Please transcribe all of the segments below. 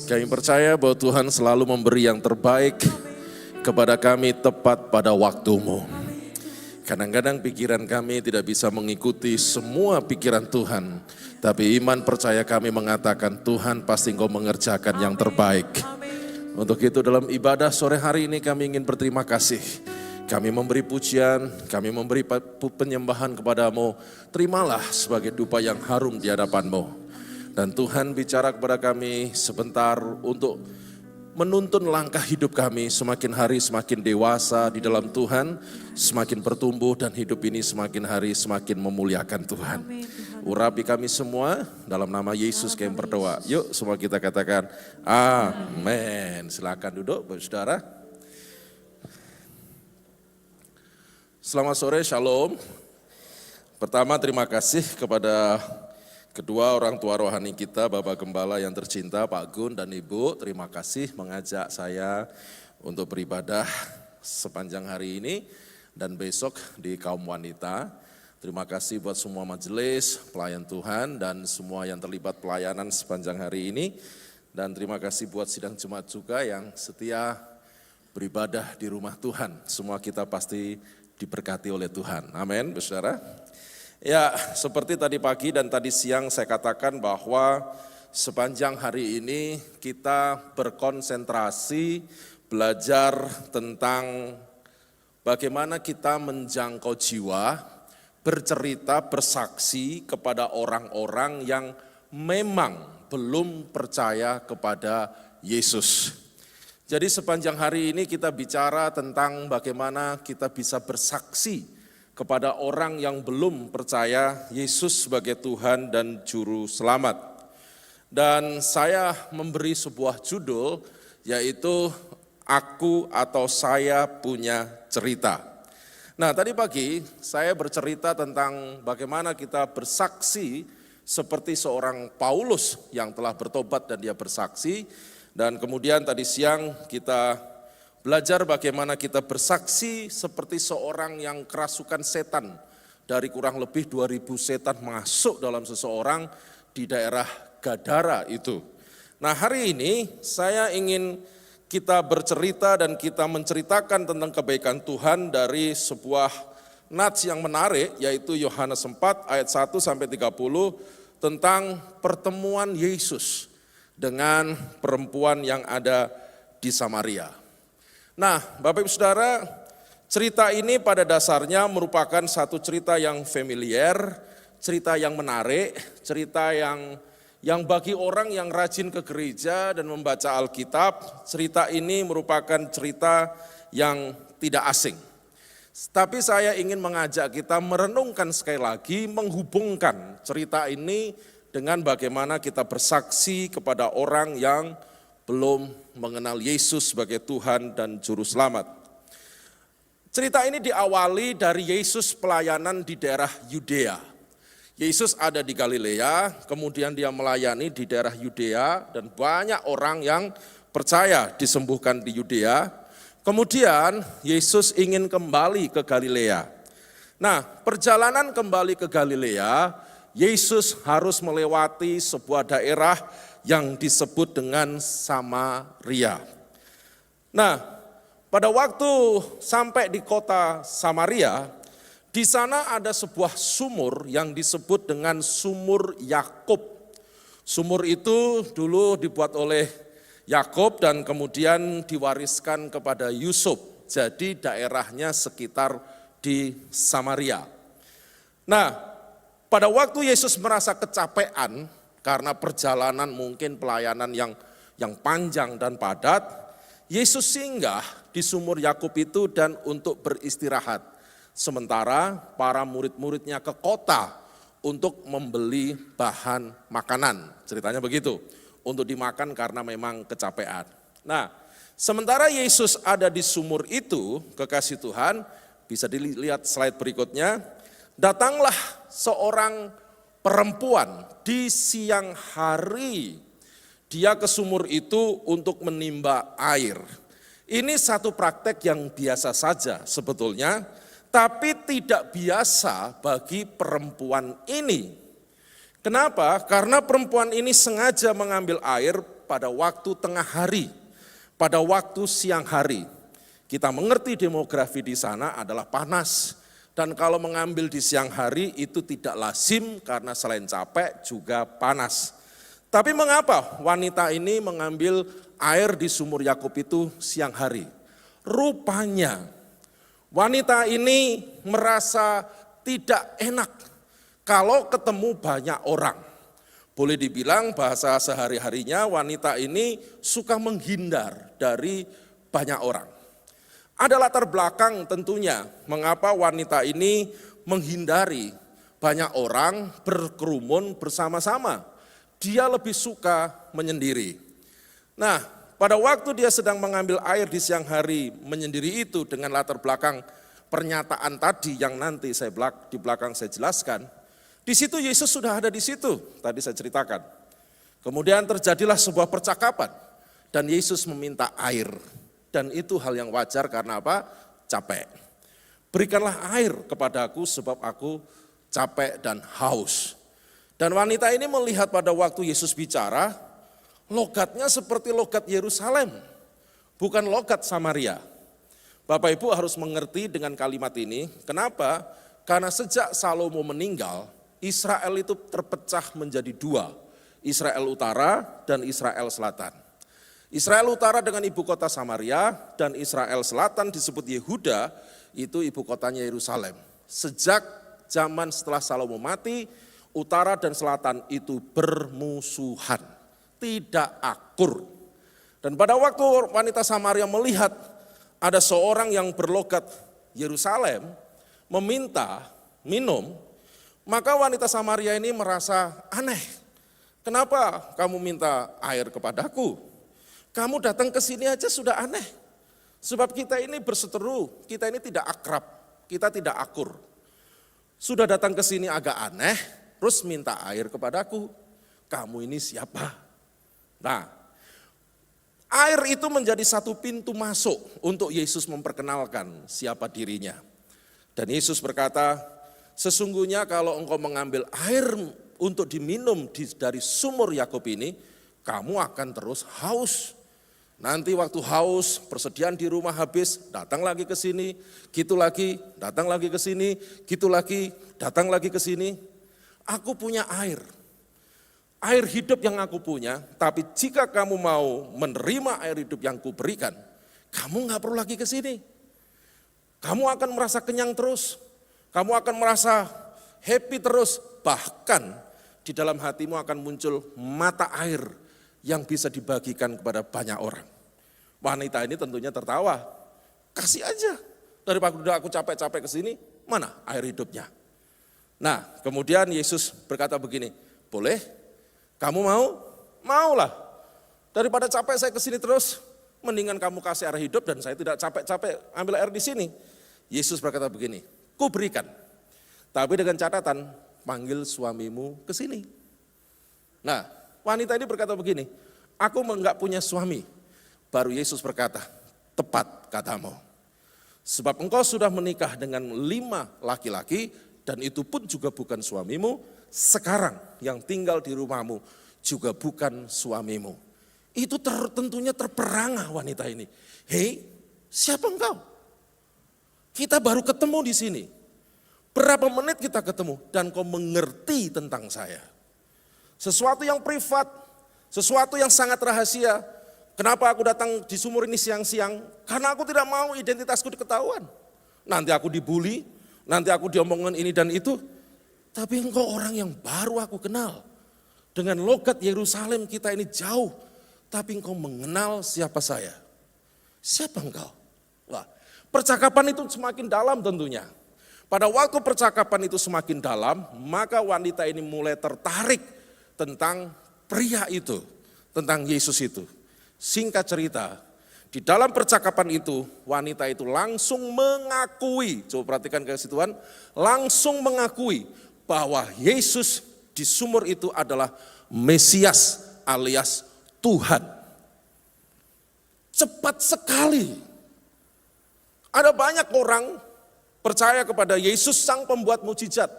Kami percaya bahwa Tuhan selalu memberi yang terbaik kepada kami tepat pada waktu-Mu. Kadang-kadang pikiran kami tidak bisa mengikuti semua pikiran Tuhan, tapi iman percaya kami mengatakan Tuhan pasti Engkau mengerjakan yang terbaik. Untuk itu dalam ibadah sore hari ini kami ingin berterima kasih. Kami memberi pujian, kami memberi penyembahan kepadamu. Terimalah sebagai dupa yang harum di hadapan-Mu. Dan Tuhan bicara kepada kami sebentar untuk menuntun langkah hidup kami semakin hari semakin dewasa di dalam Tuhan, semakin bertumbuh dan hidup ini semakin hari semakin memuliakan Tuhan. Urapi kami semua dalam nama Yesus kami berdoa. Yuk semua kita katakan amin. Silakan duduk Bapak Saudara. Selamat sore, shalom. Pertama terima kasih kepada kedua orang tua rohani kita, Bapak Gembala yang tercinta, Pak Gun dan Ibu, terima kasih mengajak saya untuk beribadah sepanjang hari ini dan besok di kaum wanita. Terima kasih buat semua majelis, pelayan Tuhan dan semua yang terlibat pelayanan sepanjang hari ini. Dan terima kasih buat sidang Jumat juga yang setia beribadah di rumah Tuhan. Semua kita pasti diberkati oleh Tuhan. Amin, saudara. Ya, seperti tadi pagi dan tadi siang saya katakan bahwa sepanjang hari ini kita berkonsentrasi belajar tentang bagaimana kita menjangkau jiwa, bercerita, bersaksi kepada orang-orang yang memang belum percaya kepada Yesus. Jadi sepanjang hari ini kita bicara tentang bagaimana kita bisa bersaksi kepada orang yang belum percaya Yesus sebagai Tuhan dan Juru Selamat. Dan saya memberi sebuah judul yaitu Aku atau Saya Punya Cerita. Nah tadi pagi saya bercerita tentang bagaimana kita bersaksi seperti seorang Paulus yang telah bertobat dan dia bersaksi. Dan kemudian tadi siang kita belajar bagaimana kita bersaksi seperti seorang yang kerasukan setan. Dari kurang lebih 2000 setan masuk dalam seseorang di daerah Gadara itu. Nah hari ini saya ingin kita bercerita dan kita menceritakan tentang kebaikan Tuhan dari sebuah nats yang menarik yaitu Yohanes 4 ayat 1 sampai 30 tentang pertemuan Yesus dengan perempuan yang ada di Samaria. Nah, Bapak Ibu Saudara, cerita ini pada dasarnya merupakan satu cerita yang familiar, cerita yang menarik, cerita yang bagi orang yang rajin ke gereja dan membaca Alkitab, cerita ini merupakan cerita yang tidak asing. Tapi saya ingin mengajak kita merenungkan sekali lagi, menghubungkan cerita ini dengan bagaimana kita bersaksi kepada orang yang belum mengenal Yesus sebagai Tuhan dan Juru Selamat. Cerita ini diawali dari Yesus pelayanan di daerah Yudea. Yesus ada di Galilea, kemudian dia melayani di daerah Yudea dan banyak orang yang percaya disembuhkan di Yudea. Kemudian Yesus ingin kembali ke Galilea. Nah, perjalanan kembali ke Galilea, Yesus harus melewati sebuah daerah yang disebut dengan Samaria. Nah, pada waktu sampai di kota Samaria, di sana ada sebuah sumur yang disebut dengan sumur Yakub. Sumur itu dulu dibuat oleh Yakub dan kemudian diwariskan kepada Yusuf. Jadi daerahnya sekitar di Samaria. Nah, pada waktu Yesus merasa kecapean, karena perjalanan mungkin pelayanan yang panjang dan padat, Yesus singgah di sumur Yakub itu dan untuk beristirahat. Sementara para murid-muridnya ke kota untuk membeli bahan makanan. Ceritanya begitu, untuk dimakan karena memang kecapean. Nah, sementara Yesus ada di sumur itu, kekasih Tuhan, bisa dilihat slide berikutnya, datanglah seorang perempuan di siang hari, dia ke sumur itu untuk menimba air. Ini satu praktek yang biasa saja sebetulnya, tapi tidak biasa bagi perempuan ini. Kenapa? Karena perempuan ini sengaja mengambil air pada waktu tengah hari, pada waktu siang hari. Kita mengerti demografi di sana adalah panas. Dan kalau mengambil di siang hari itu tidak lazim karena selain capek juga panas. Tapi mengapa wanita ini mengambil air di sumur Yakub itu siang hari? Rupanya wanita ini merasa tidak enak kalau ketemu banyak orang. Boleh dibilang bahasa sehari-harinya wanita ini suka menghindar dari banyak orang. Ada latar belakang tentunya mengapa wanita ini menghindari banyak orang berkerumun bersama-sama. Dia lebih suka menyendiri. Nah, pada waktu dia sedang mengambil air di siang hari menyendiri itu dengan latar belakang pernyataan tadi yang nanti di belakang saya jelaskan, di situ Yesus sudah ada di situ, tadi saya ceritakan. Kemudian terjadilah sebuah percakapan dan Yesus meminta air. Dan itu hal yang wajar karena apa? Capek. Berikanlah air kepadaku sebab aku capek dan haus. Dan wanita ini melihat pada waktu Yesus bicara, logatnya seperti logat Yerusalem, bukan logat Samaria. Bapak Ibu harus mengerti dengan kalimat ini, kenapa? Karena sejak Salomo meninggal, Israel itu terpecah menjadi dua, Israel Utara dan Israel Selatan. Israel Utara dengan ibu kota Samaria dan Israel Selatan disebut Yehuda, itu ibu kotanya Yerusalem. Sejak zaman setelah Salomo mati, utara dan selatan itu bermusuhan, tidak akur. Dan pada waktu wanita Samaria melihat ada seorang yang berlogat Yerusalem meminta minum, maka wanita Samaria ini merasa aneh. Kenapa kamu minta air kepadaku? Kamu datang ke sini aja sudah aneh. Sebab kita ini berseteru, kita ini tidak akrab, kita tidak akur. Sudah datang ke sini agak aneh, terus minta air kepadaku. Kamu ini siapa? Nah, air itu menjadi satu pintu masuk untuk Yesus memperkenalkan siapa dirinya. Dan Yesus berkata, sesungguhnya kalau engkau mengambil air untuk diminum dari sumur Yakub ini, kamu akan terus haus. Nanti waktu haus, persediaan di rumah habis, datang lagi ke sini, gitu lagi, datang lagi ke sini, gitu lagi, datang lagi ke sini. Aku punya air hidup yang aku punya, tapi jika kamu mau menerima air hidup yang kuberikan, kamu gak perlu lagi ke sini. Kamu akan merasa kenyang terus, kamu akan merasa happy terus, bahkan di dalam hatimu akan muncul mata air yang bisa dibagikan kepada banyak orang. Wanita ini tentunya tertawa, kasih aja, daripada aku capek-capek ke sini, mana air hidupnya. Nah, kemudian Yesus berkata begini, boleh? Kamu mau? Maulah. Daripada capek saya ke sini terus, mendingan kamu kasih air hidup dan saya tidak capek-capek ambil air di sini. Yesus berkata begini, ku berikan, tapi dengan catatan panggil suamimu ke sini. Nah, wanita ini berkata begini, aku enggak punya suami. Baru Yesus berkata, tepat katamu. Sebab engkau sudah menikah dengan 5 laki-laki dan itu pun juga bukan suamimu. Sekarang yang tinggal di rumahmu juga bukan suamimu. Itu tentunya terperangah wanita ini. Hei, siapa engkau? Kita baru ketemu di sini. Berapa menit kita ketemu dan kau mengerti tentang saya. Sesuatu yang privat, sesuatu yang sangat rahasia. Kenapa aku datang di sumur ini siang-siang? Karena aku tidak mau identitasku diketahuan. Nanti aku dibully, nanti aku diomongin ini dan itu. Tapi engkau orang yang baru aku kenal. Dengan logat Yerusalem kita ini jauh. Tapi engkau mengenal siapa saya. Siapa engkau? Wah, percakapan itu semakin dalam tentunya. Pada waktu percakapan itu semakin dalam, maka wanita ini mulai tertarik tentang pria itu, tentang Yesus itu. Singkat cerita, di dalam percakapan itu, wanita itu langsung mengakui, coba perhatikan kasih Tuhan, langsung mengakui bahwa Yesus di sumur itu adalah Mesias alias Tuhan. Cepat sekali. Ada banyak orang percaya kepada Yesus sang pembuat mujizat,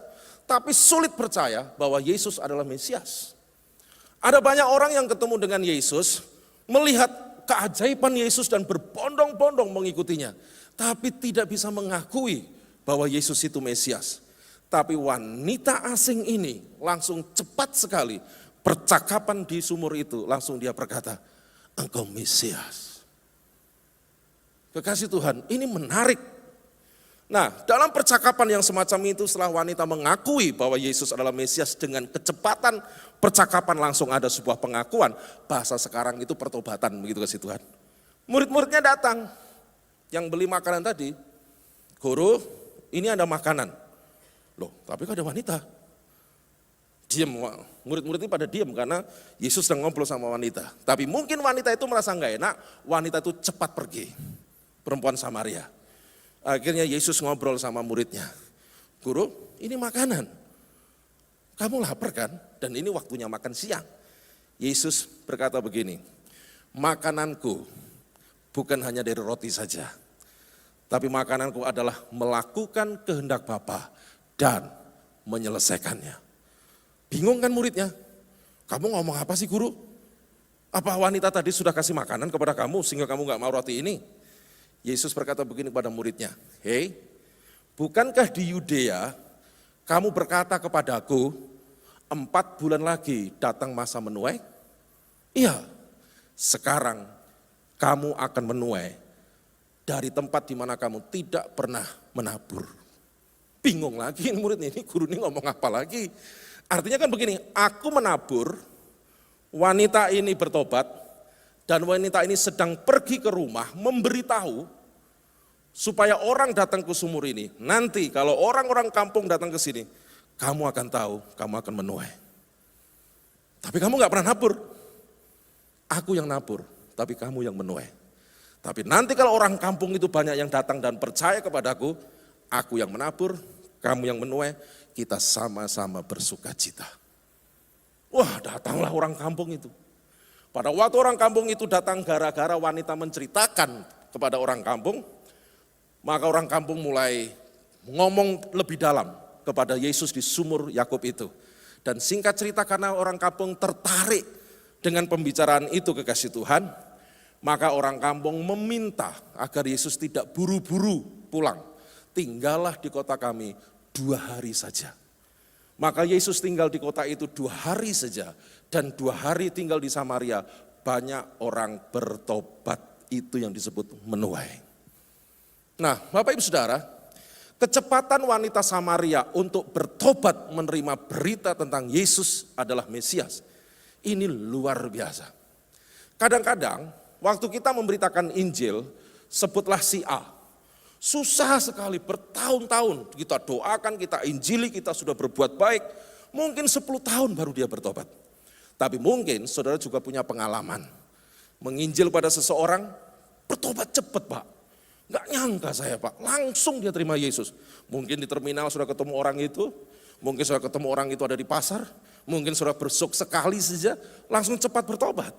tapi sulit percaya bahwa Yesus adalah Mesias. Ada banyak orang yang ketemu dengan Yesus, melihat keajaiban Yesus dan berbondong-bondong mengikutinya. Tapi tidak bisa mengakui bahwa Yesus itu Mesias. Tapi wanita asing ini langsung cepat sekali, percakapan di sumur itu langsung dia berkata, engkau Mesias. Kekasih Tuhan, ini menarik. Nah, dalam percakapan yang semacam itu setelah wanita mengakui bahwa Yesus adalah Mesias, dengan kecepatan percakapan langsung ada sebuah pengakuan. Bahasa sekarang itu pertobatan, begitu kasih Tuhan. Murid-muridnya datang, yang beli makanan tadi, guru ini ada makanan. Loh, tapi kok ada wanita? Diam, murid-murid ini pada diam karena Yesus sedang ngobrol sama wanita. Tapi mungkin wanita itu merasa enggak enak, wanita itu cepat pergi. Perempuan Samaria. Akhirnya Yesus ngobrol sama muridnya. Guru, ini makanan. Kamu lapar kan? Dan ini waktunya makan siang. Yesus berkata begini, makananku bukan hanya dari roti saja. Tapi makananku adalah melakukan kehendak Bapa dan menyelesaikannya. Bingung kan muridnya? Kamu ngomong apa sih guru? Apa wanita tadi sudah kasih makanan kepada kamu sehingga kamu gak mau roti ini? Yesus berkata begini kepada muridnya, hei, bukankah di Yudea kamu berkata kepadaku 4 bulan lagi datang masa menuai? Iya, sekarang kamu akan menuai dari tempat di mana kamu tidak pernah menabur. Bingung lagi murid ini, guru ini ngomong apa lagi? Artinya kan begini, aku menabur, wanita ini bertobat, dan wanita ini sedang pergi ke rumah memberitahu supaya orang datang ke sumur ini. Nanti kalau orang-orang kampung datang ke sini, kamu akan tahu, kamu akan menuai. Tapi kamu gak pernah nabur. Aku yang nabur, tapi kamu yang menuai. Tapi nanti kalau orang kampung itu banyak yang datang dan percaya kepadaku, aku yang menabur, kamu yang menuai, kita sama-sama bersuka cita. Wah, datanglah orang kampung itu. Pada waktu orang kampung itu datang gara-gara wanita menceritakan kepada orang kampung, maka orang kampung mulai ngomong lebih dalam kepada Yesus di sumur Yakub itu. Dan singkat cerita karena orang kampung tertarik dengan pembicaraan itu kekasih Tuhan, maka orang kampung meminta agar Yesus tidak buru-buru pulang. Tinggallah di kota kami 2 hari saja. Maka Yesus tinggal di kota itu 2 hari saja. Dan 2 hari tinggal di Samaria, banyak orang bertobat. Itu yang disebut menuai. Nah, Bapak Ibu Saudara, kecepatan wanita Samaria untuk bertobat menerima berita tentang Yesus adalah Mesias. Ini luar biasa. Kadang-kadang, waktu kita memberitakan Injil, sebutlah si A. Susah sekali, bertahun-tahun kita doakan, kita injili, kita sudah berbuat baik. Mungkin 10 tahun baru dia bertobat. Tapi mungkin saudara juga punya pengalaman. Menginjil pada seseorang, bertobat cepat Pak. Gak nyangka saya Pak, langsung dia terima Yesus. Mungkin di terminal sudah ketemu orang itu, mungkin sudah ketemu orang itu ada di pasar, mungkin sudah bersuk sekali saja, langsung cepat bertobat.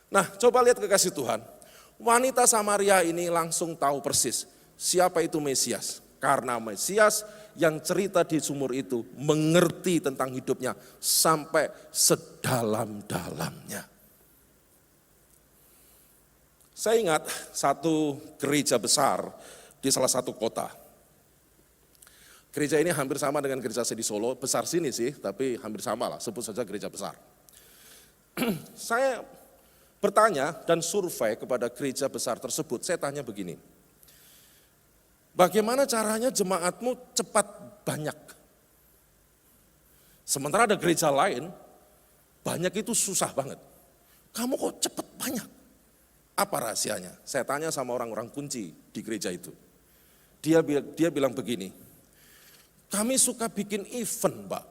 Nah coba lihat kekasih Tuhan, wanita Samaria ini langsung tahu persis siapa itu Mesias. Karena Mesias yang cerita di sumur itu mengerti tentang hidupnya sampai sedalam-dalamnya. Saya ingat satu gereja besar di salah satu kota. Gereja ini hampir sama dengan gereja saya di Solo, besar sini sih, tapi hampir sama lah, sebut saja gereja besar. Saya bertanya dan survei kepada gereja besar tersebut, saya tanya begini, bagaimana caranya jemaatmu cepat banyak? Sementara ada gereja lain, banyak itu susah banget. Kamu kok cepat banyak? Apa rahasianya? Saya tanya sama orang-orang kunci di gereja itu. Dia bilang begini, kami suka bikin event Pak.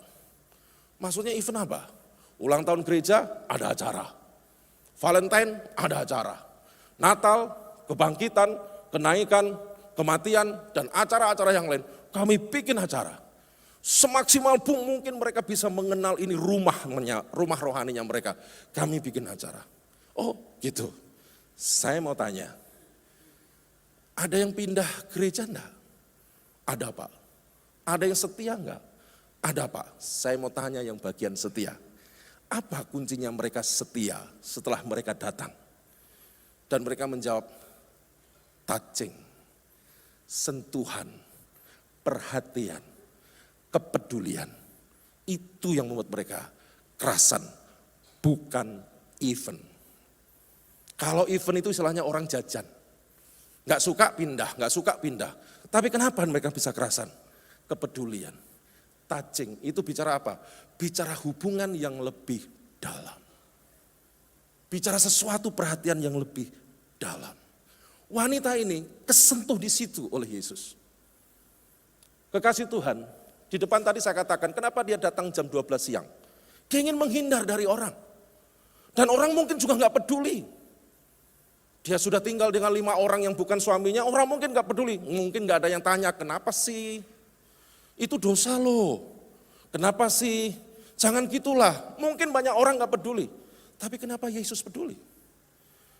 Maksudnya event apa? Ulang tahun gereja ada acara. Valentine ada acara. Natal, kebangkitan, kenaikan, kematian, dan acara-acara yang lain. Kami bikin acara. Semaksimal mungkin mereka bisa mengenal ini rumah rohaninya mereka. Kami bikin acara. Oh gitu. Saya mau tanya, ada yang pindah gereja enggak? Ada Pak. Ada yang setia enggak? Ada Pak. Saya mau tanya yang bagian setia. Apa kuncinya mereka setia setelah mereka datang? Dan mereka menjawab, touching, sentuhan, perhatian, kepedulian. Itu yang membuat mereka kerasan, bukan event. Kalau event itu istilahnya orang jajan. Nggak suka pindah. Tapi kenapa mereka bisa kerasan? Kepedulian. Touching, itu bicara apa? Bicara hubungan yang lebih dalam. Bicara sesuatu perhatian yang lebih dalam. Wanita ini kesentuh di situ oleh Yesus. Kekasih Tuhan, di depan tadi saya katakan, kenapa dia datang jam 12 siang? Dia ingin menghindar dari orang. Dan orang mungkin juga nggak peduli. Dia sudah tinggal dengan 5 orang yang bukan suaminya, orang mungkin nggak peduli. Mungkin nggak ada yang tanya, kenapa sih? Itu dosa loh. Kenapa sih? Jangan gitulah. Mungkin banyak orang nggak peduli. Tapi kenapa Yesus peduli?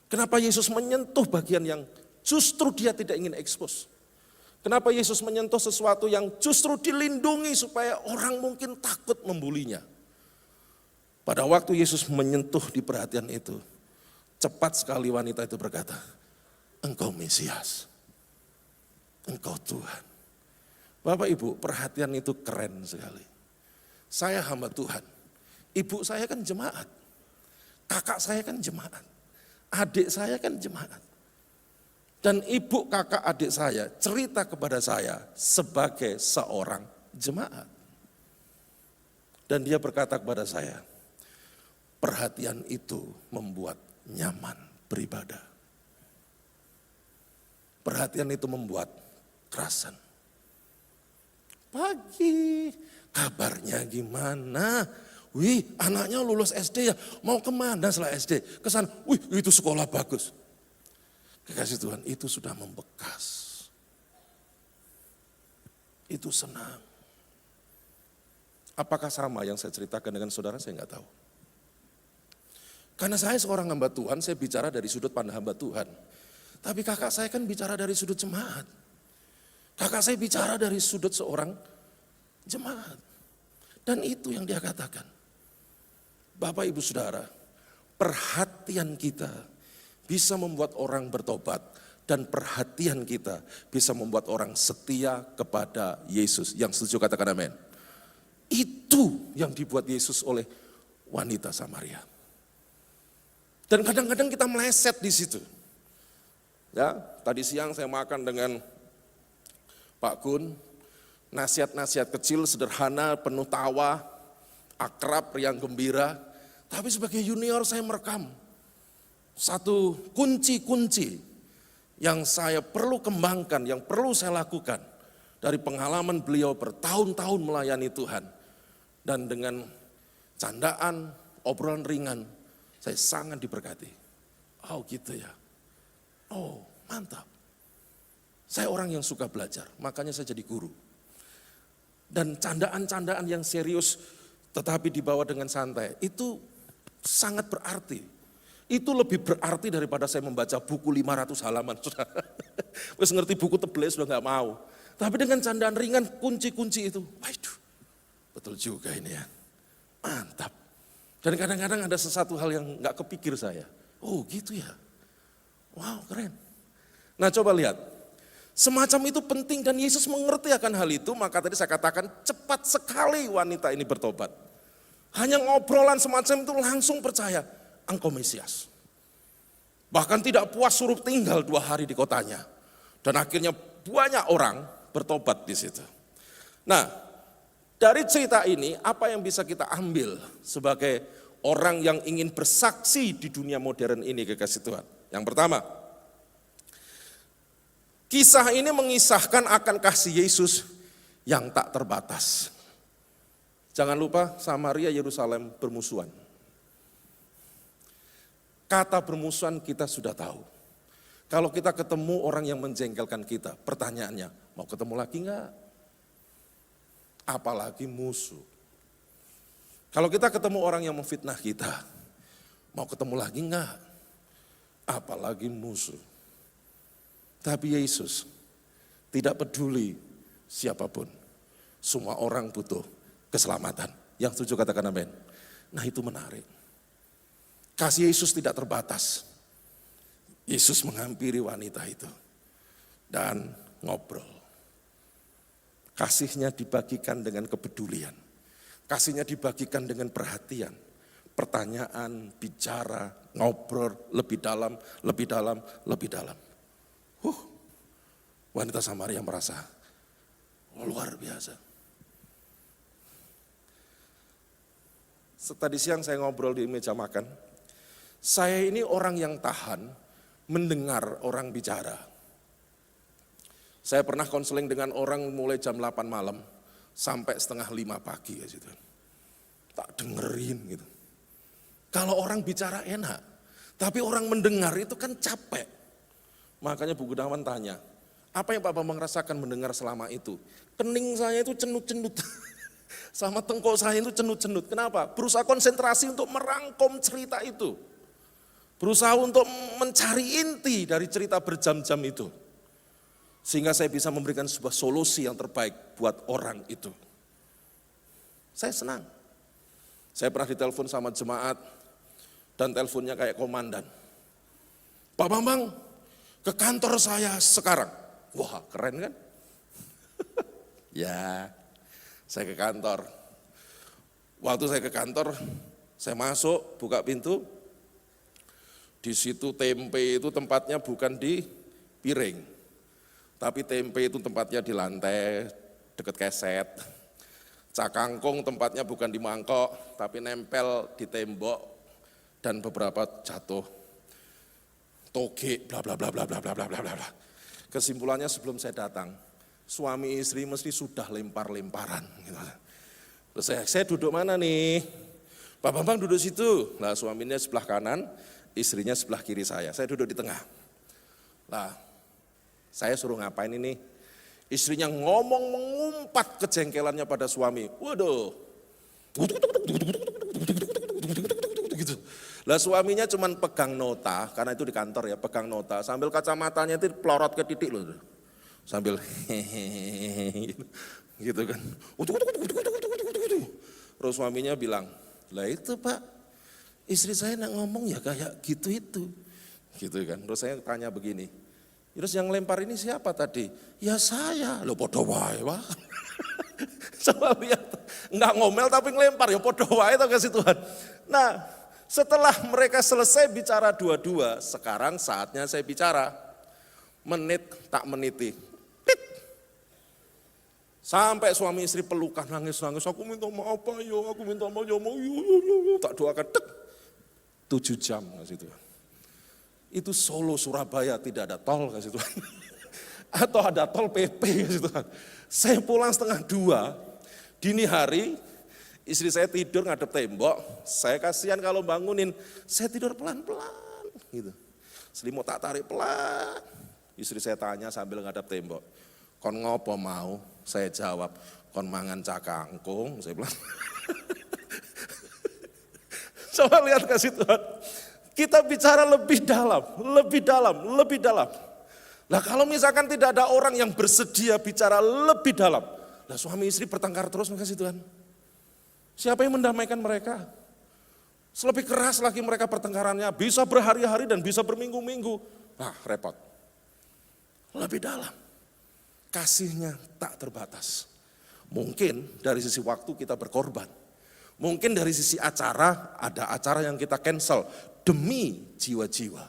Kenapa Yesus menyentuh bagian yang justru dia tidak ingin ekspos? Kenapa Yesus menyentuh sesuatu yang justru dilindungi supaya orang mungkin takut membulinya? Pada waktu Yesus menyentuh di perhatian itu, cepat sekali wanita itu berkata, engkau Mesias, engkau Tuhan. Bapak Ibu, perhatian itu keren sekali. Saya hamba Tuhan, ibu saya kan jemaat, kakak saya kan jemaat, adik saya kan jemaat. Dan ibu kakak adik saya cerita kepada saya sebagai seorang jemaat. Dan dia berkata kepada saya, perhatian itu membuat nyaman beribadah. Perhatian itu membuat kerasan. Pagi, kabarnya gimana? Wih, anaknya lulus SD ya, mau kemana setelah SD? Kesan, wih itu sekolah bagus. Kekasih Tuhan, itu sudah membekas. Itu senang. Apakah sama yang saya ceritakan dengan saudara, saya nggak tahu. Karena saya seorang hamba Tuhan, saya bicara dari sudut pandang hamba Tuhan. Tapi kakak saya kan bicara dari sudut jemaat. Kakak saya bicara dari sudut seorang jemaat. Dan itu yang dia katakan. Bapak Ibu Saudara, perhatian kita bisa membuat orang bertobat. Dan perhatian kita bisa membuat orang setia kepada Yesus. Yang setuju katakan amin. Itu yang dibuat Yesus oleh wanita Samaria. Dan kadang-kadang kita meleset di situ. Ya, tadi siang saya makan dengan Pak Gun, nasihat-nasihat kecil, sederhana, penuh tawa, akrab, riang gembira. Tapi sebagai junior saya merekam satu kunci-kunci yang saya perlu kembangkan, yang perlu saya lakukan dari pengalaman beliau bertahun-tahun melayani Tuhan. Dan dengan candaan, obrolan ringan, saya sangat diberkati. Oh gitu ya. Oh mantap. Saya orang yang suka belajar, makanya saya jadi guru. Dan candaan-candaan yang serius tetapi dibawa dengan santai, itu sangat berarti. Itu lebih berarti daripada saya membaca buku 500 halaman. Wes ngerti buku tebel sudah nggak mau. Tapi dengan candaan ringan, kunci-kunci itu, waduh, betul juga ini ya. Mantap. Dan kadang-kadang ada sesuatu hal yang nggak kepikir saya. Oh gitu ya. Wow keren. Nah coba lihat. Semacam itu penting dan Yesus mengerti akan hal itu. Maka tadi saya katakan cepat sekali wanita ini bertobat. Hanya ngobrolan semacam itu langsung percaya. Engkau Mesias. Bahkan tidak puas suruh tinggal 2 hari di kotanya. Dan akhirnya banyak orang bertobat di situ. Nah, dari cerita ini apa yang bisa kita ambil sebagai orang yang ingin bersaksi di dunia modern ini, kekasih Tuhan? Yang pertama, kisah ini mengisahkan akan kasih Yesus yang tak terbatas. Jangan lupa Samaria Yerusalem bermusuhan. Kata bermusuhan kita sudah tahu. Kalau kita ketemu orang yang menjengkelkan kita, pertanyaannya, mau ketemu lagi enggak? Apalagi musuh. Kalau kita ketemu orang yang memfitnah kita, mau ketemu lagi enggak? Apalagi musuh. Tapi Yesus tidak peduli siapapun. Semua orang butuh keselamatan. Yang setuju katakan amin. Nah itu menarik. Kasih Yesus tidak terbatas. Yesus menghampiri wanita itu dan ngobrol. Kasihnya dibagikan dengan kepedulian. Kasihnya dibagikan dengan perhatian. Pertanyaan, bicara, ngobrol lebih dalam, lebih dalam, lebih dalam. Wanita Samaria merasa luar biasa. Tadi siang saya ngobrol di meja makan. Saya ini orang yang tahan mendengar orang bicara. Saya pernah konseling dengan orang mulai jam 8 malam sampai setengah 5 pagi ya gitu. Tak dengerin gitu. Kalau orang bicara enak, tapi orang mendengar itu kan capek. Makanya Bu Gunawan tanya, apa yang Pak Bambang rasakan mendengar selama itu? Kening saya itu cenut-cenut, sama tengkok saya itu cenut-cenut. Kenapa? Berusaha konsentrasi untuk merangkum cerita itu. Berusaha untuk mencari inti dari cerita berjam-jam itu. Sehingga saya bisa memberikan sebuah solusi yang terbaik buat orang itu. Saya senang. Saya pernah ditelepon sama jemaat, dan teleponnya kayak komandan. Pak Bambang, ke kantor saya sekarang. Wah, keren kan? Ya, saya ke kantor. Waktu saya ke kantor, saya masuk, buka pintu. Di situ tempe itu tempatnya bukan di piring. Tapi tempe itu tempatnya di lantai, dekat keset. Cakangkung tempatnya bukan di mangkok, tapi nempel di tembok. Dan beberapa jatuh, toge, bla bla bla bla bla bla bla bla bla. Kesimpulannya sebelum saya datang, suami istri mesti sudah lempar-lemparan. Gitu. Terus saya duduk mana nih? Pak Bambang duduk situ. Nah suaminya sebelah kanan, istrinya sebelah kiri saya. Saya duduk di tengah. Lah, saya suruh ngapain ini? Istrinya ngomong mengumpat kejengkelannya pada suami. Waduh. Gitu. Lah suaminya cuman pegang nota, karena itu di kantor ya, pegang nota, sambil kacamatanya itu pelorot ke titik loh. Sambil hehehe gitu kan. Terus suaminya bilang, lah itu Pak, istri saya nak ngomong ya kayak gitu itu. Gitu kan. Terus saya tanya begini, terus yang lempar ini siapa tadi? Ya saya. Loh podo wae, Pak. Coba lihat, enggak ngomel tapi ngelempar, ya podo wae tau kasih Tuhan. Nah, setelah mereka selesai bicara dua-dua, sekarang saatnya saya bicara. Menit tak meniti. Pit. Sampai suami istri pelukan, nangis-nangis, aku minta maaf Pak, yo, aku minta maaf, yo, tak doakan, 7 jam kasih Tuhan. Itu Solo, Surabaya tidak ada tol kasih Tuhan. Atau ada tol PP kasih Tuhan. Saya pulang setengah 2, dini hari, istri saya tidur ngadep tembok, saya kasihan kalau bangunin, saya tidur pelan-pelan gitu. Selimut tak tarik pelan. Istri saya tanya sambil ngadep tembok, kon ngopo mau? Saya jawab, kon mangan cakangkung, saya bilang. Coba lihat kasih Tuhan. Kita bicara lebih dalam, lebih dalam, lebih dalam. Nah kalau misalkan tidak ada orang yang bersedia bicara lebih dalam, nah suami istri bertengkar terus kasih Tuhan. Siapa yang mendamaikan mereka? Selebih keras lagi mereka pertengkarannya, bisa berhari-hari dan bisa berminggu-minggu. Nah repot. Lebih dalam. Kasihnya tak terbatas. Mungkin dari sisi waktu kita berkorban. Mungkin dari sisi acara, ada acara yang kita cancel demi jiwa-jiwa.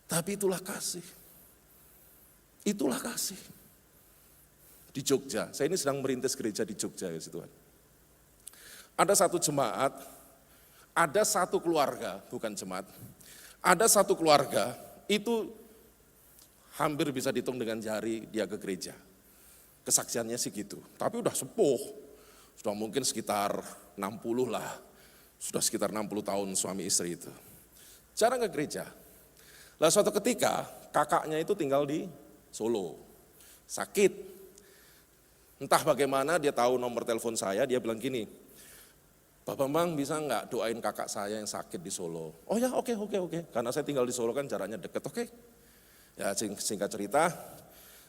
Tapi itulah kasih. Itulah kasih. Di Jogja, saya ini sedang merintis gereja di Jogja ya Tuhan. Ada satu jemaat, ada satu keluarga, bukan jemaat, ada satu keluarga itu hampir bisa dihitung dengan jari dia ke gereja. Kesaksiannya sih gitu, tapi udah sepuh, sudah mungkin sekitar 60 lah, sudah sekitar 60 tahun suami istri itu. Jarang ke gereja. Lah suatu ketika kakaknya itu tinggal di Solo, sakit. Entah bagaimana dia tahu nomor telepon saya, dia bilang gini, Pak Bambang bisa nggak doain kakak saya yang sakit di Solo? Oh ya oke. Karena saya tinggal di Solo kan jaraknya deket, oke. Ya singkat cerita,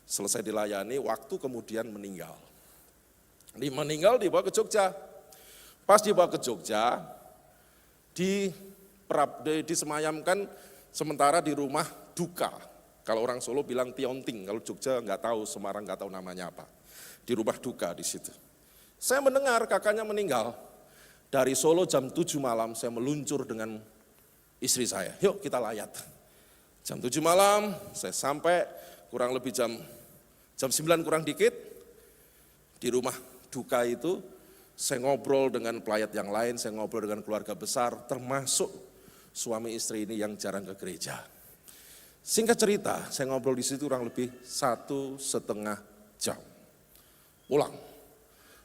selesai dilayani, waktu kemudian meninggal. Dibawa ke Jogja. Pas dibawa ke Jogja, disemayamkan sementara di rumah duka. Kalau orang Solo bilang tionting, kalau Jogja nggak tahu, Semarang nggak tahu namanya apa. Di rumah duka di situ. Saya mendengar kakaknya meninggal. Dari Solo jam 7 malam saya meluncur dengan istri saya. Yuk kita layat. Jam 7 malam saya sampai kurang lebih jam 9 kurang dikit. Di rumah duka itu saya ngobrol dengan pelayat yang lain, saya ngobrol dengan keluarga besar, termasuk suami istri ini yang jarang ke gereja. Singkat cerita, saya ngobrol di situ kurang lebih 1,5 jam. Pulang,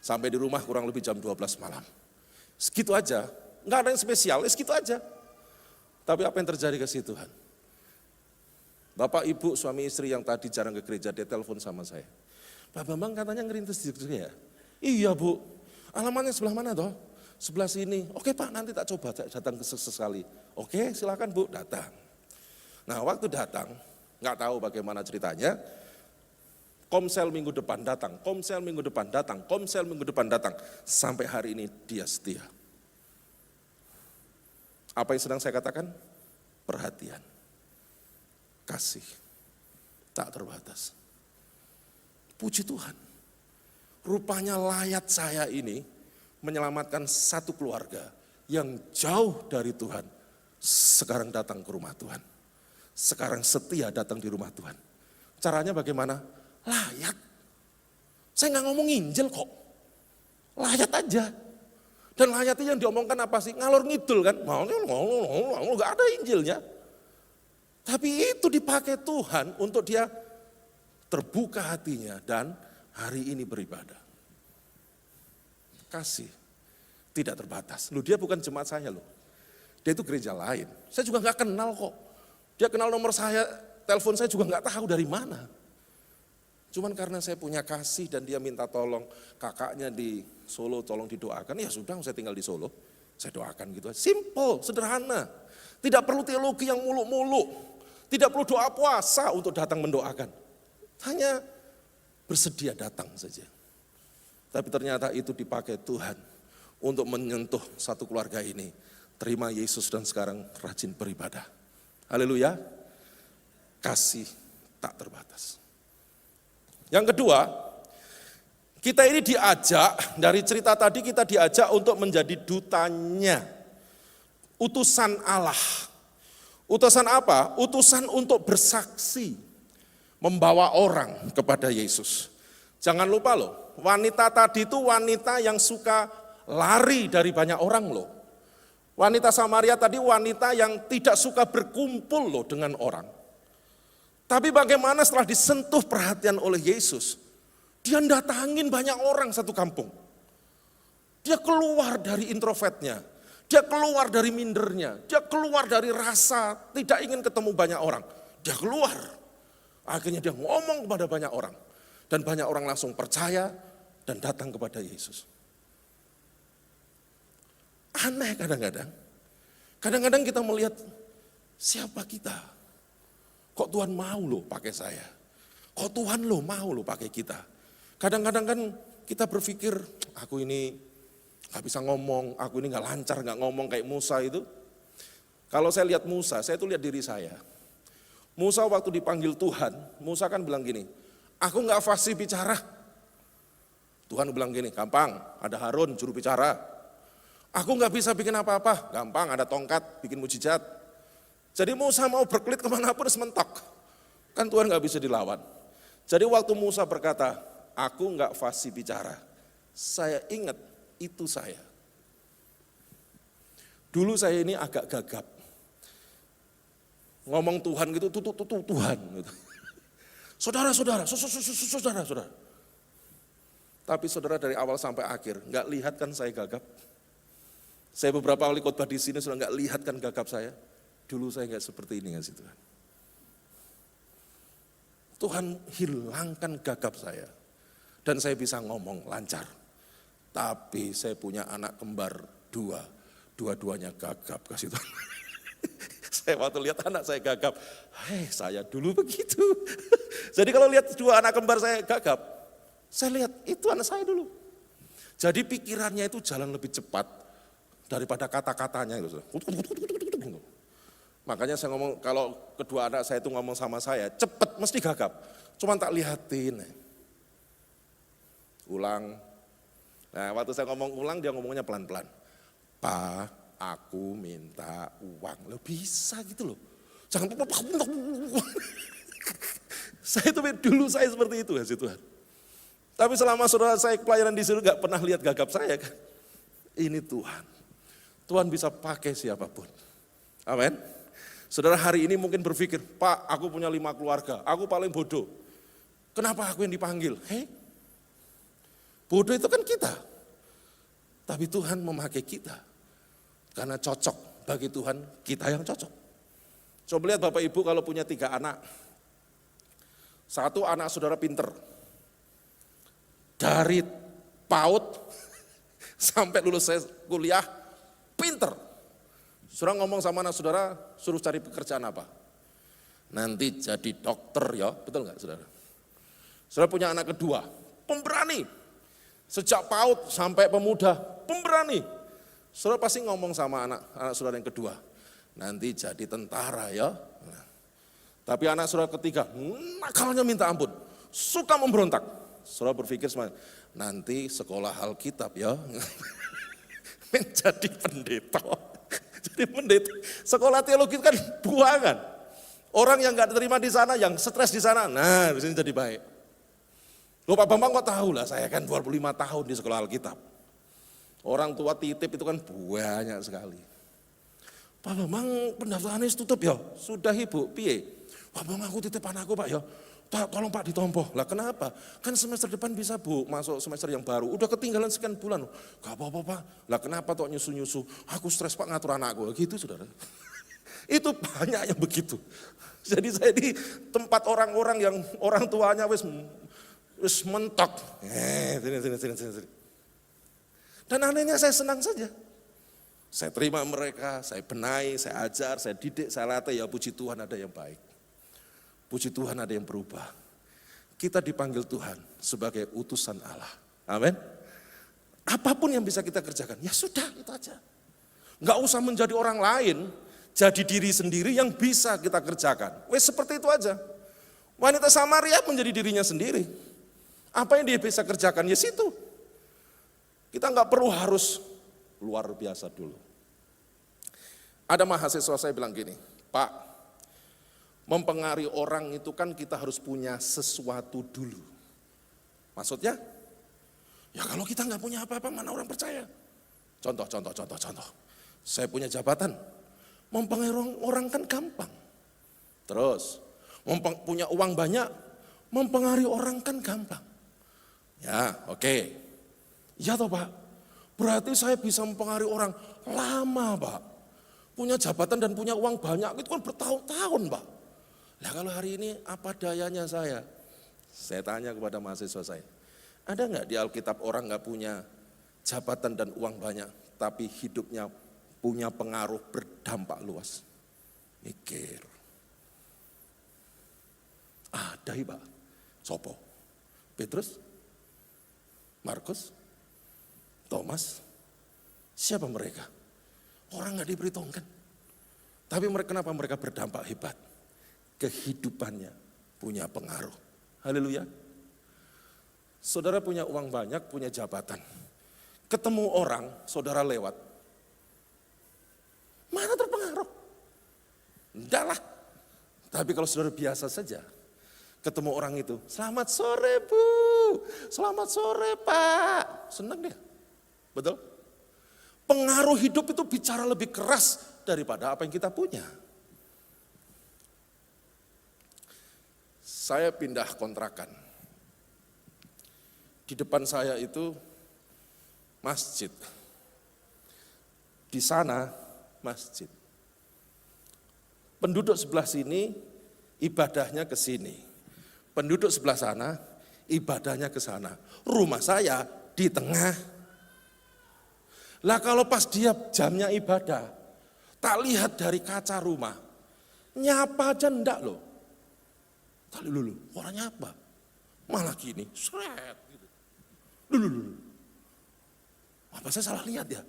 sampai di rumah kurang lebih jam 12 malam. Segitu aja, nggak ada yang spesial, segitu aja. Tapi apa yang terjadi kasih Tuhan? Bapak, ibu, suami istri yang tadi jarang ke gereja, dia telepon sama saya. Pak Bambang katanya ngerintis di gereja ya? Iya Bu. Alamatnya sebelah mana toh? Sebelah sini. Oke Pak, nanti tak coba datang sesekali. Oke, silakan Bu, datang. Nah, waktu datang, nggak tahu bagaimana ceritanya. Komsel minggu depan datang, komsel minggu depan datang, komsel minggu depan datang. Sampai hari ini dia setia. Apa yang sedang saya katakan? Perhatian, kasih, tak terbatas. Puji Tuhan. Rupanya layat saya ini menyelamatkan satu keluarga yang jauh dari Tuhan. Sekarang datang ke rumah Tuhan. Sekarang setia datang di rumah Tuhan. Caranya bagaimana? Layat. Saya nggak ngomong Injil kok. Layat aja. Dan layatnya yang diomongkan apa sih? Ngalor ngidul kan? Nggak ada Injilnya. Tapi itu dipakai Tuhan untuk dia terbuka hatinya dan hari ini beribadah. Kasih tidak terbatas. Loh, dia bukan jemaat saya loh. Dia itu gereja lain. Saya juga nggak kenal kok. Dia kenal nomor saya, telepon saya juga nggak tahu dari mana. Cuman karena saya punya kasih dan dia minta tolong kakaknya di Solo tolong didoakan. Ya sudah, saya tinggal di Solo. Saya doakan gitu. Simple, sederhana. Tidak perlu teologi yang muluk-muluk. Tidak perlu doa puasa untuk datang mendoakan. Hanya bersedia datang saja. Tapi ternyata itu dipakai Tuhan untuk menyentuh satu keluarga ini. Terima Yesus dan sekarang rajin beribadah. Haleluya. Kasih tak terbatas. Yang kedua, kita ini diajak, dari cerita tadi kita diajak untuk menjadi dutanya. Utusan Allah. Utusan apa? Utusan untuk bersaksi. Membawa orang kepada Yesus. Jangan lupa loh, wanita tadi itu wanita yang suka lari dari banyak orang loh. Wanita Samaria tadi wanita yang tidak suka berkumpul loh dengan orang. Tapi bagaimana setelah disentuh perhatian oleh Yesus, dia datangin banyak orang satu kampung. Dia keluar dari introvertnya, dia keluar dari mindernya, dia keluar dari rasa tidak ingin ketemu banyak orang. Dia keluar. Akhirnya dia ngomong kepada banyak orang. Dan banyak orang langsung percaya dan datang kepada Yesus. Aneh kadang-kadang. Kadang-kadang kita melihat siapa kita. Kok Tuhan mau loh pakai saya. Kok Tuhan loh mau loh pakai kita. Kadang-kadang kan kita berpikir aku ini gak bisa ngomong. Aku ini gak lancar gak ngomong kayak Musa itu. Kalau saya lihat Musa, saya tuh lihat diri saya. Musa waktu dipanggil Tuhan, Musa kan bilang gini, aku gak fasih bicara. Tuhan bilang gini, gampang, ada Harun juru bicara. Aku gak bisa bikin apa-apa, gampang, ada tongkat, bikin mujizat. Jadi Musa mau berkelit kemanapun sementok. Kan Tuhan gak bisa dilawan. Jadi waktu Musa berkata, aku gak fasih bicara. Saya ingat itu saya. Dulu saya ini agak gagap. Ngomong Tuhan gitu, Tuhan. Gitu. Saudara. Tapi saudara dari awal sampai akhir, nggak lihat kan saya gagap. Saya beberapa kali khotbah di sini sudah nggak lihat kan gagap saya. Dulu saya nggak seperti ini ngasih Tuhan. Tuhan hilangkan gagap saya. Dan saya bisa ngomong lancar. Tapi saya punya anak kembar 2. Dua-duanya gagap kasih Tuhan. Saya waktu lihat anak saya gagap, saya dulu begitu. Jadi kalau lihat 2 anak kembar saya gagap, saya lihat itu anak saya dulu. Jadi pikirannya itu jalan lebih cepat, daripada kata-katanya gitu. Makanya saya ngomong, kalau kedua anak saya itu ngomong sama saya, cepet mesti gagap. Cuman tak lihatin. Ulang. Nah waktu saya ngomong ulang, dia ngomongnya pelan-pelan. Pa, aku minta uang. Loh bisa gitu loh. Jangan saya itu dulu saya seperti itu ya Tuhan. Tapi selama saudara saya pelayanan di situ gak pernah lihat gagap saya kan. Ini Tuhan. Tuhan bisa pakai siapapun. Amin. Saudara hari ini mungkin berpikir, Pak aku punya 5 keluarga, aku paling bodoh. Kenapa aku yang dipanggil? Bodoh itu kan kita. Tapi Tuhan memakai kita. Karena cocok bagi Tuhan, kita yang cocok. Coba lihat Bapak Ibu kalau punya 3 anak. 1 anak saudara pinter. Dari PAUD sampai lulus kuliah, pinter. Saudara ngomong sama anak saudara, suruh cari pekerjaan apa? Nanti jadi dokter ya, betul nggak saudara? Saudara punya anak kedua, pemberani. Sejak PAUD sampai pemuda, pemberani. Saudara pasti ngomong sama anak saudara yang kedua, nanti jadi tentara ya. Nah, tapi anak saudara ketiga, nakalnya minta ampun, suka memberontak. Saudara berpikir semuanya, nanti sekolah Alkitab ya, menjadi pendeta. Jadi pendeta, sekolah teologi kan buangan. Orang yang nggak terima di sana, yang stres di sana, nah di sini jadi baik. Loh Pak Bambang kok tahu lah, saya kan 25 tahun di sekolah Alkitab. Orang tua titip itu kan banyak sekali. Pak Bambang pendaftarannya tutup ya, sudah Ibu, piye? Pak Bambang aku titip anakku Pak ya. Pak, tolong Pak ditompo. Lah kenapa? Kan semester depan bisa Bu, masuk semester yang baru. Udah ketinggalan sekian bulan. Gak apa-apa Pak. Lah kenapa toh nyusu-nyusu? Aku stres Pak ngatur anakku. Gitu saudara. Itu banyak yang begitu. Jadi saya di tempat orang-orang yang orang tuanya wis mentok. Sini. Dan anehnya saya senang saja. Saya terima mereka, saya benahi, saya ajar, saya didik, saya latih. Ya puji Tuhan ada yang baik. Puji Tuhan ada yang berubah. Kita dipanggil Tuhan sebagai utusan Allah. Amin. Apapun yang bisa kita kerjakan, ya sudah itu aja. Enggak usah menjadi orang lain, jadi diri sendiri yang bisa kita kerjakan. Wes seperti itu aja. Wanita Samaria menjadi dirinya sendiri. Apa yang dia bisa kerjakan, ya situ. Kita enggak perlu harus luar biasa dulu. Ada mahasiswa saya bilang gini, Pak, mempengaruhi orang itu kan kita harus punya sesuatu dulu. Maksudnya? Ya kalau kita nggak punya apa-apa, mana orang percaya? Contoh. Saya punya jabatan, mempengaruhi orang kan gampang. Terus, punya uang banyak, mempengaruhi orang kan gampang. Ya, oke. Ya toh Pak, berarti saya bisa mempengaruhi orang lama Pak. Punya jabatan dan punya uang banyak, itu kan bertahun-tahun Pak. Nah kalau hari ini apa dayanya saya? Saya tanya kepada mahasiswa saya, ada nggak di Alkitab orang nggak punya jabatan dan uang banyak, tapi hidupnya punya pengaruh berdampak luas? Mikir. Ada Pak, Sopo, Petrus, Markus, Thomas, siapa mereka? Orang nggak diperhitungkan. Tapi kenapa mereka berdampak hebat? Kehidupannya punya pengaruh. Haleluya. Saudara punya uang banyak, punya jabatan. Ketemu orang, saudara lewat. Mana terpengaruh? Enggak lah. Tapi kalau saudara biasa saja, ketemu orang itu, selamat sore Bu, selamat sore Pak. Senang dia. Betul? Pengaruh hidup itu bicara lebih keras daripada apa yang kita punya. Saya pindah kontrakan. Di depan saya itu masjid. Di sana masjid. Penduduk sebelah sini ibadahnya ke sini. Penduduk sebelah sana ibadahnya ke sana. Rumah saya di tengah. Lah kalau pas dia jamnya ibadah, tak lihat dari kaca rumah, nyapa aja enggak loh. Tadi dulu, orangnya apa? Malah gini, seret gitu. Dulu. Apa saya salah lihat ya?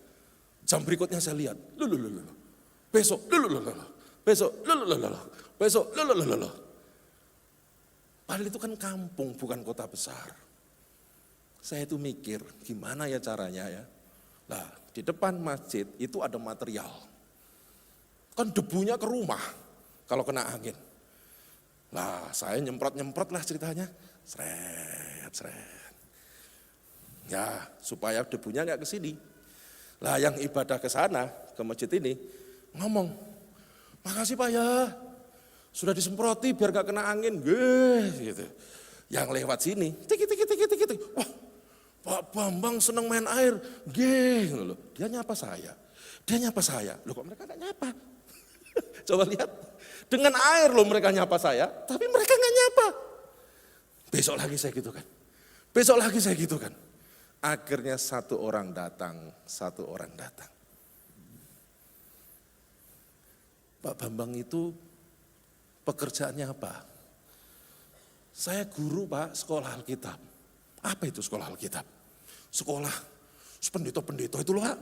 Jam berikutnya saya lihat, besok, besok, besok, padahal itu kan kampung, bukan kota besar. Saya itu mikir, gimana ya caranya ya. Nah, di depan masjid itu ada material. Kan debunya ke rumah kalau kena angin. Nah, saya nyemprot lah ceritanya. Sret. Ya, supaya debunya nggak ke sini. Lah yang ibadah ke sana, ke masjid ini, ngomong, makasih Pak ya, sudah disemproti biar gak kena angin, gitu. Yang lewat sini, tik. Wah, Pak Bambang seneng main air, loh. Dia nyapa saya. Loh kok mereka gak nyapa? Coba lihat, dengan air loh mereka nyapa saya, tapi mereka gak nyapa. Besok lagi saya gitu kan. Akhirnya satu orang datang. Pak Bambang itu pekerjaannya apa? Saya guru Pak, sekolah Alkitab. Apa itu sekolah Alkitab? Sekolah pendeta itu loh Pak.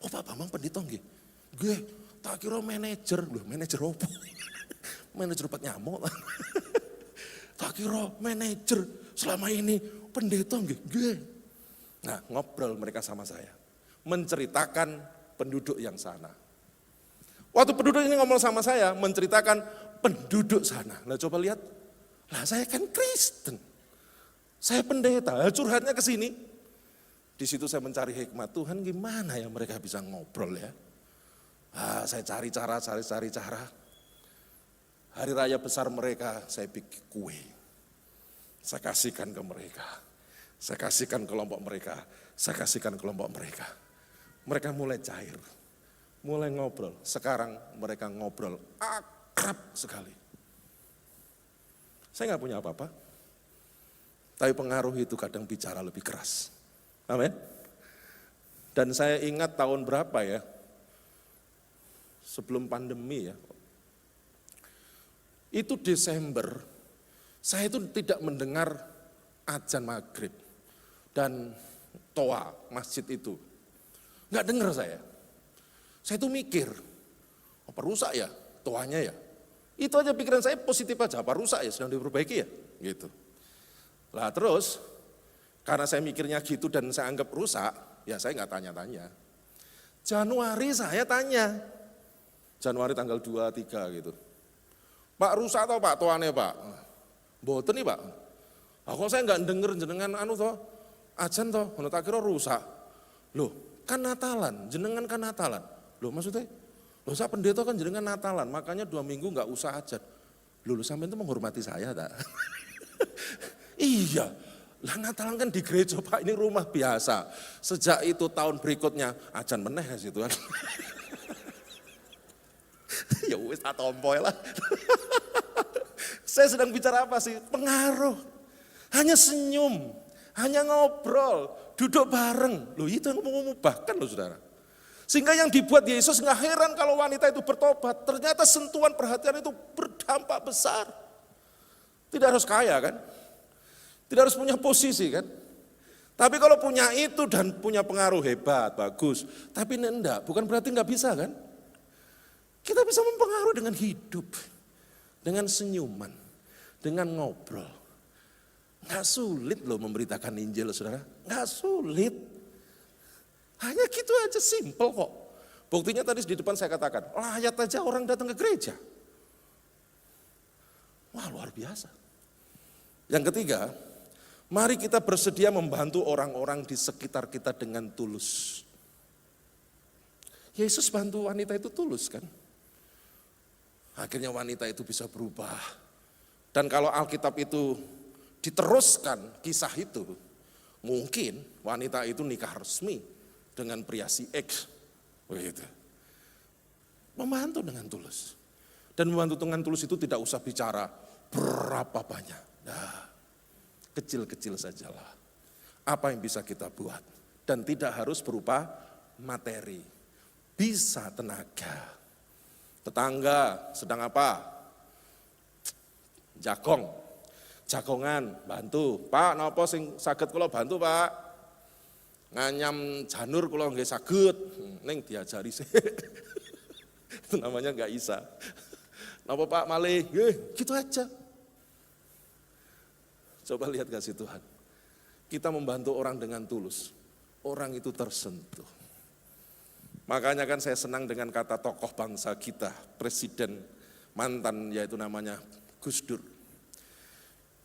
Oh Pak Bambang pendeta nggih. Nggih, tak kira manajer. Loh manajer apa? Manajer obat nyamuk. Tak kira manajer selama ini pendeta nggih. Nah, ngobrol mereka sama saya, menceritakan penduduk yang sana. Waktu penduduk ini ngomong sama saya, menceritakan penduduk sana. Nah, coba lihat, lah saya kan Kristen, saya pendeta, curhatnya ke sini. Di situ saya mencari hikmat, Tuhan gimana ya mereka bisa ngobrol ya. Saya cari cara. Hari raya besar mereka, saya bikin kue. Saya kasihkan ke mereka. Saya kasihkan kelompok mereka. Mereka mulai cair, mulai ngobrol. Sekarang mereka ngobrol akrab sekali. Saya nggak punya apa-apa, tapi pengaruh itu kadang bicara lebih keras. Amin. Dan saya ingat tahun berapa ya, sebelum pandemi ya, itu Desember, saya itu tidak mendengar azan maghrib. Dan toa masjid itu, nggak dengar saya. Saya tuh mikir, apa rusak ya toanya ya? Itu aja pikiran saya positif aja, apa rusak ya sedang diperbaiki ya? Gitu. Lah terus, karena saya mikirnya gitu dan saya anggap rusak, ya saya nggak tanya-tanya. Januari saya tanya, Januari tanggal 2, 3 gitu. Pak rusak atau Pak toane Pak? Mboten nih Pak. Kok saya nggak denger jenengan toh? Ajan toh, tak kira rusak. Loh, kan Natalan, jenengan kan Natalan. Loh maksudnya, saya pendeta kan jenengan Natalan, makanya 2 minggu nggak usah ajan. Loh sampai itu menghormati saya tak? Iya, lah Natalan kan di gereja Pak, ini rumah biasa. Sejak itu tahun berikutnya, ajan meneh situ kan. Ya wis atompoy lah. Saya sedang bicara apa sih? Pengaruh. Hanya senyum. Hanya ngobrol, duduk bareng. Loh itu yang mengubahkan loh saudara. Sehingga yang dibuat Yesus nggak heran kalau wanita itu bertobat. Ternyata sentuhan perhatian itu berdampak besar. Tidak harus kaya kan. Tidak harus punya posisi kan. Tapi kalau punya itu dan punya pengaruh hebat, bagus. Tapi ini enggak, bukan berarti nggak bisa kan. Kita bisa mempengaruhi dengan hidup. Dengan senyuman. Dengan ngobrol. Nggak sulit loh memberitakan Injil saudara, nggak sulit. Hanya gitu aja, simple kok. Buktinya tadi di depan saya katakan, layat aja orang datang ke gereja. Wah luar biasa. Yang ketiga, mari kita bersedia membantu orang-orang di sekitar kita dengan tulus. Yesus bantu wanita itu tulus kan. Akhirnya wanita itu bisa berubah. Dan kalau Alkitab itu diteruskan kisah itu, mungkin wanita itu nikah resmi dengan pria si X, begitu. Membantu dengan tulus. Dan membantu dengan tulus itu tidak usah bicara berapa banyak. Nah, kecil-kecil sajalah. Apa yang bisa kita buat. Dan tidak harus berupa materi. Bisa tenaga. Tetangga sedang apa? Jagongan, bantu. Pak, napa sing saged kula bantu, Pak? nganyam janur kula nggih saged, ning diajari sih. Itu namanya nggak bisa. Napa Pak malih? Gitu aja. Coba lihat kasih Tuhan. Kita membantu orang dengan tulus. Orang itu tersentuh. Makanya kan saya senang dengan kata tokoh bangsa kita, presiden mantan yaitu namanya Gus Dur.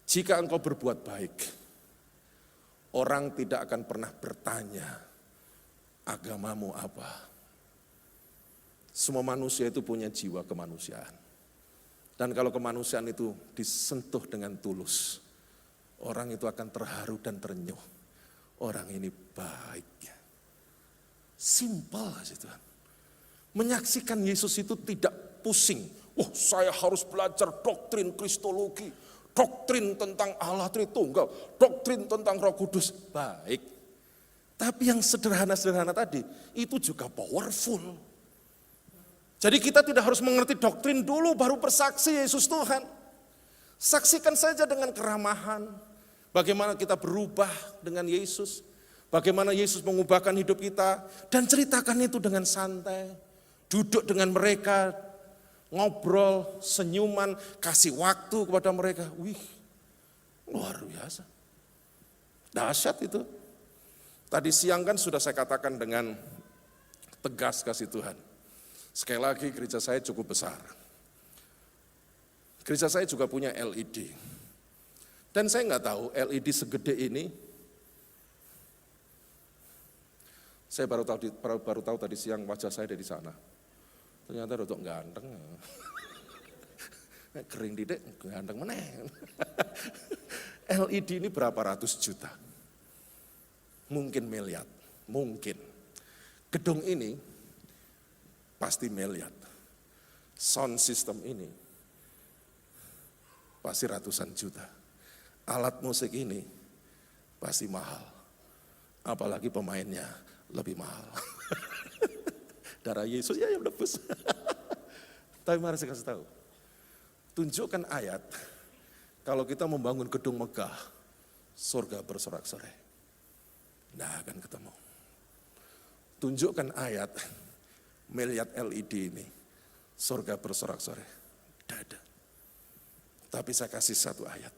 Jika engkau berbuat baik, orang tidak akan pernah bertanya agamamu apa. Semua manusia itu punya jiwa kemanusiaan. Dan kalau kemanusiaan itu disentuh dengan tulus, orang itu akan terharu dan terenyuh. Orang ini baik. Simpel aja Tuhan. Menyaksikan Yesus itu tidak pusing. Saya harus belajar doktrin kristologi, doktrin tentang Allah Tritunggal, doktrin tentang Roh Kudus. Baik. Tapi yang sederhana-sederhana tadi, itu juga powerful. Jadi kita tidak harus mengerti doktrin dulu baru bersaksi Yesus Tuhan. Saksikan saja dengan keramahan, bagaimana kita berubah dengan Yesus, bagaimana Yesus mengubahkan hidup kita, dan ceritakan itu dengan santai. Duduk dengan mereka, ngobrol, senyuman, kasih waktu kepada mereka. Wih, luar biasa. Dahsyat itu. Tadi siang kan sudah saya katakan dengan tegas kasih Tuhan. Sekali lagi gereja saya cukup besar. Gereja saya juga punya LED. Dan saya nggak tahu LED segede ini. Saya baru tahu tadi siang wajah saya dari sana. Ternyata rodok ganteng. Kering didik, ganteng meneh. LED ini berapa ratus juta? Mungkin miliar, mungkin. Gedung ini pasti miliar. Sound system ini pasti ratusan juta. Alat musik ini pasti mahal. Apalagi pemainnya lebih mahal. Darah Yesus ya menebus. Tapi mari saya kasih tahu. Tunjukkan ayat. Kalau kita membangun gedung megah, surga bersorak-sorai. Nah akan ketemu. Tunjukkan ayat. Miliar LED ini, surga bersorak-sorai. Tidak ada. Tapi saya kasih satu ayat.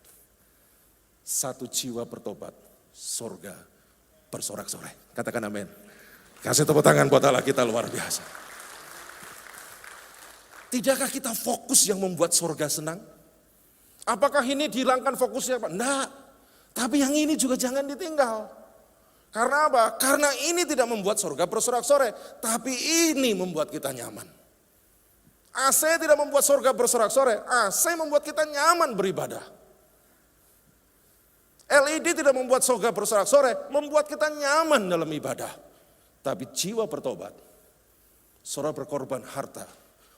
Satu jiwa bertobat, surga bersorak-sorai. Katakan amin. Kasih tepuk tangan buat Allah kita luar biasa. Tidakkah kita fokus yang membuat surga senang? Apakah ini dihilangkan fokusnya Pak? Enggak. Tapi yang ini juga jangan ditinggal. Karena apa? Karena ini tidak membuat surga bersorak-sorai, tapi ini membuat kita nyaman. AC tidak membuat surga bersorak-sorai, AC membuat kita nyaman beribadah. LED tidak membuat surga bersorak-sorai, membuat kita nyaman dalam ibadah. Tapi jiwa bertobat, saudara berkorban harta,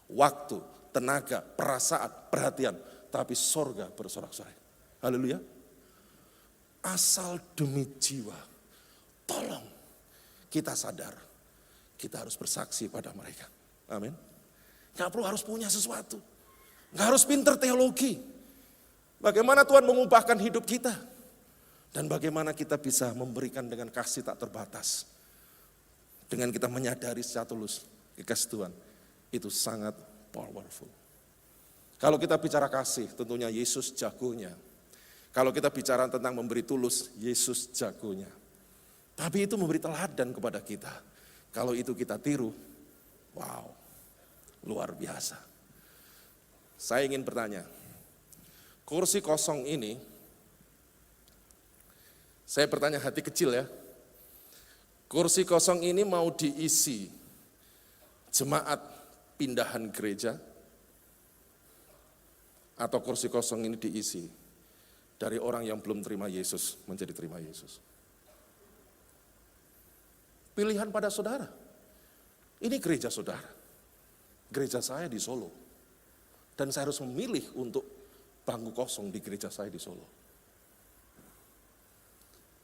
waktu, tenaga, perasaan, perhatian, tapi surga bersorak-sorai. Haleluya. Asal demi jiwa. Tolong kita sadar, kita harus bersaksi pada mereka. Amin. Gak perlu harus punya sesuatu. Gak harus pinter teologi. Bagaimana Tuhan mengubahkan hidup kita. Dan bagaimana kita bisa memberikan dengan kasih tak terbatas. Dengan kita menyadari secara tulus kasih Tuhan. Itu sangat powerful. Kalau kita bicara kasih, tentunya Yesus jagonya. Kalau kita bicara tentang memberi tulus, Yesus jagonya. Tapi itu memberi teladan kepada kita. Kalau itu kita tiru, wow, luar biasa. Saya ingin bertanya, kursi kosong ini, saya bertanya hati kecil ya, kursi kosong ini mau diisi jemaat pindahan gereja, atau kursi kosong ini diisi dari orang yang belum terima Yesus menjadi terima Yesus. Pilihan pada saudara. Ini gereja saudara. Gereja saya di Solo. Dan saya harus memilih untuk bangku kosong di gereja saya di Solo.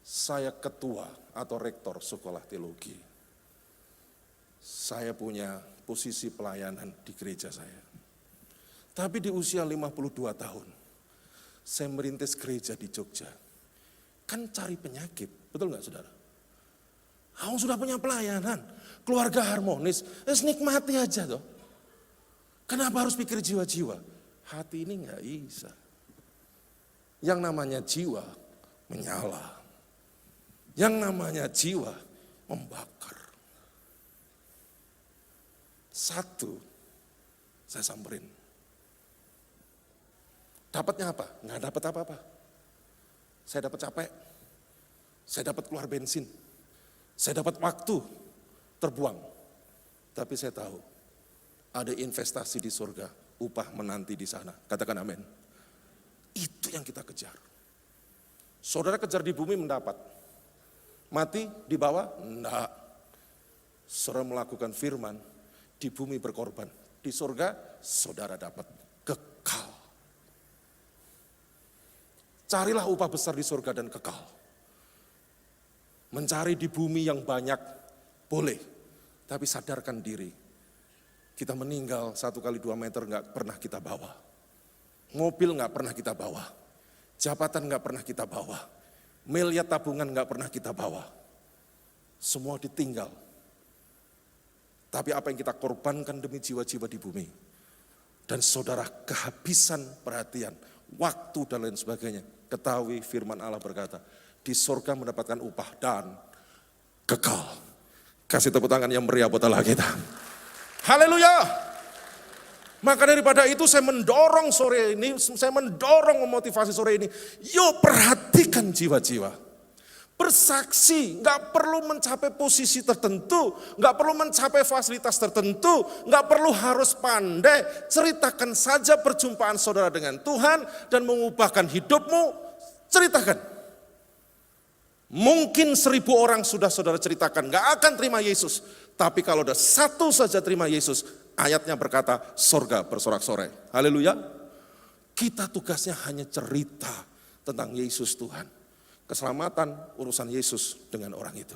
Saya ketua atau rektor sekolah teologi. Saya punya posisi pelayanan di gereja saya. Tapi di usia 52 tahun, saya merintis gereja di Jogja. Kan cari penyakit, betul nggak saudara? Kamu sudah punya pelayanan, keluarga harmonis, nikmati aja toh. Kenapa harus pikir jiwa-jiwa? Hati ini nggak bisa. Yang namanya jiwa menyala. Yang namanya jiwa membakar. Satu, saya samperin. Dapatnya apa? Nggak dapat apa-apa. Saya dapat capek. Saya dapat keluar bensin. Saya dapat waktu terbuang. Tapi saya tahu ada investasi di surga, upah menanti di sana. Katakan amin. Itu yang kita kejar. Saudara kejar di bumi mendapat. Mati di bawah? Enggak. Saudara melakukan firman, di bumi berkorban. Di surga, saudara dapat kekal. Carilah upah besar di surga dan kekal. Mencari di bumi yang banyak, boleh. Tapi sadarkan diri, kita meninggal 1 kali 2 meter gak pernah kita bawa. Mobil gak pernah kita bawa. Jabatan gak pernah kita bawa. Miliar tabungan gak pernah kita bawa. Semua ditinggal. Tapi apa yang kita korbankan demi jiwa-jiwa di bumi. Dan saudara kehabisan perhatian, waktu dan lain sebagainya. Ketahui firman Allah berkata, di surga mendapatkan upah dan kekal. Kasih tepuk tangan yang meriah buat Allah kita. Haleluya. Maka daripada itu saya mendorong sore ini, saya mendorong memotivasi sore ini. Yuk perhatikan jiwa-jiwa. Bersaksi, gak perlu mencapai posisi tertentu, gak perlu mencapai fasilitas tertentu, gak perlu harus pandai. Ceritakan saja perjumpaan saudara dengan Tuhan dan mengubahkan hidupmu, ceritakan. Mungkin 1000 orang sudah saudara ceritakan, gak akan terima Yesus. Tapi kalau ada 1 saja terima Yesus, ayatnya berkata sorga bersorak-sorai. Haleluya. Kita tugasnya hanya cerita tentang Yesus Tuhan. Keselamatan urusan Yesus dengan orang itu.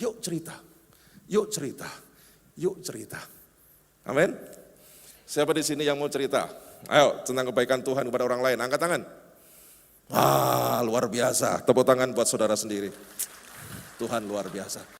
Yuk cerita, yuk cerita, yuk cerita. Amin. Siapa di sini yang mau cerita? Ayo tentang kebaikan Tuhan kepada orang lain, angkat tangan. Wah luar biasa, tepuk tangan buat saudara sendiri. Tuhan luar biasa.